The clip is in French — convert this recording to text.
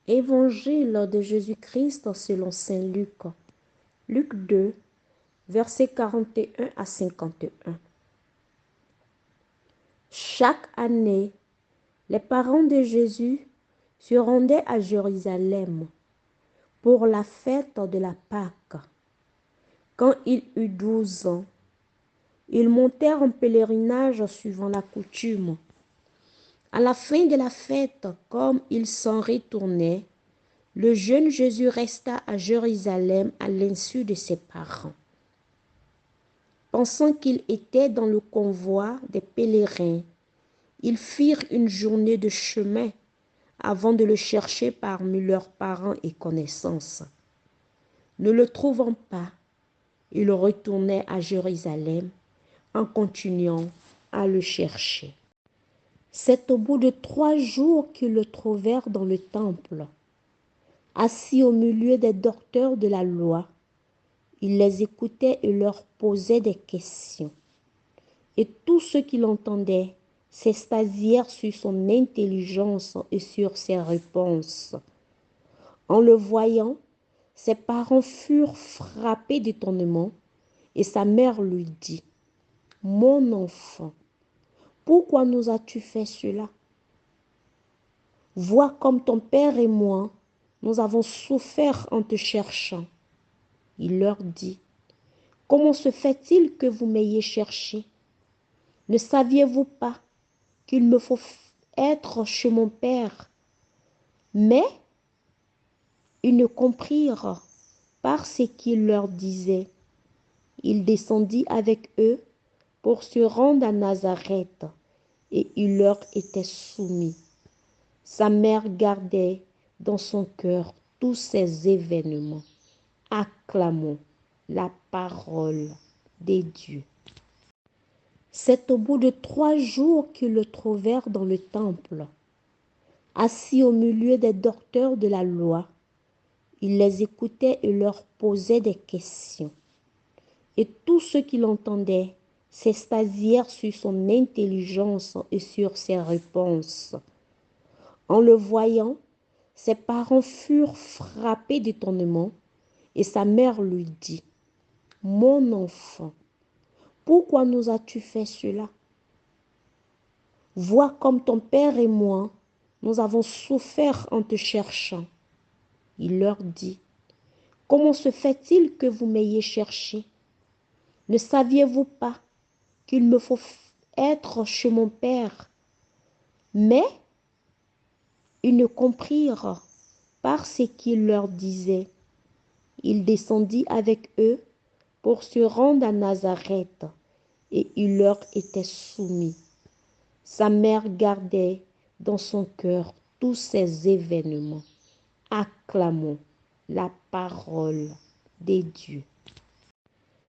Évangile de Jésus-Christ selon saint Luc. Luc 2, versets 41 à 51. Chaque année, les parents de Jésus se rendaient à Jérusalem pour la fête de la Pâque. Quand il eut 12 ans, ils montèrent en pèlerinage suivant la coutume. À la fin de la fête, comme ils s'en retournaient, le jeune Jésus resta à Jérusalem à l'insu de ses parents. Pensant qu'il était dans le convoi des pèlerins, ils firent une journée de chemin avant de le chercher parmi leurs parents et connaissances. Ne le trouvant pas, ils retournaient à Jérusalem en continuant à le chercher. C'est au bout de 3 jours qu'ils le trouvèrent dans le temple, assis au milieu des docteurs de la loi. Il les écoutait et leur posait des questions. Et tous ceux qui l'entendaient s'extasièrent sur son intelligence et sur ses réponses. En le voyant, ses parents furent frappés d'étonnement et sa mère lui dit : « Mon enfant, pourquoi nous as-tu fait cela? Vois comme ton père et moi, nous avons souffert en te cherchant. » Il leur dit : « Comment se fait-il que vous m'ayez cherché? Ne saviez-vous pas qu'il me faut être chez mon père? » Mais ils ne comprirent pas ce qu'il leur disait. Il descendit avec eux pour se rendre à Nazareth et il leur était soumis. Sa mère gardait dans son cœur tous ces événements. Acclamons la parole de Dieu. C'est au bout de 3 jours qu'ils le trouvèrent dans le temple, assis au milieu des docteurs de la loi. Il les écoutait et leur posait des questions. Et tous ceux qui l'entendaient s'extasièrent sur son intelligence et sur ses réponses. En le voyant, ses parents furent frappés d'étonnement et sa mère lui dit : « Mon enfant, pourquoi nous as-tu fait cela? Vois comme ton père et moi, nous avons souffert en te cherchant. » Il leur dit : « Comment se fait-il que vous m'ayez cherché? Ne saviez-vous pas qu'il me faut être chez mon père? » Mais ils ne comprirent pas ce qu'il leur disait. Il descendit avec eux pour se rendre à Nazareth et il leur était soumis. Sa mère gardait dans son cœur tous ces événements. Acclamons la parole de Dieu.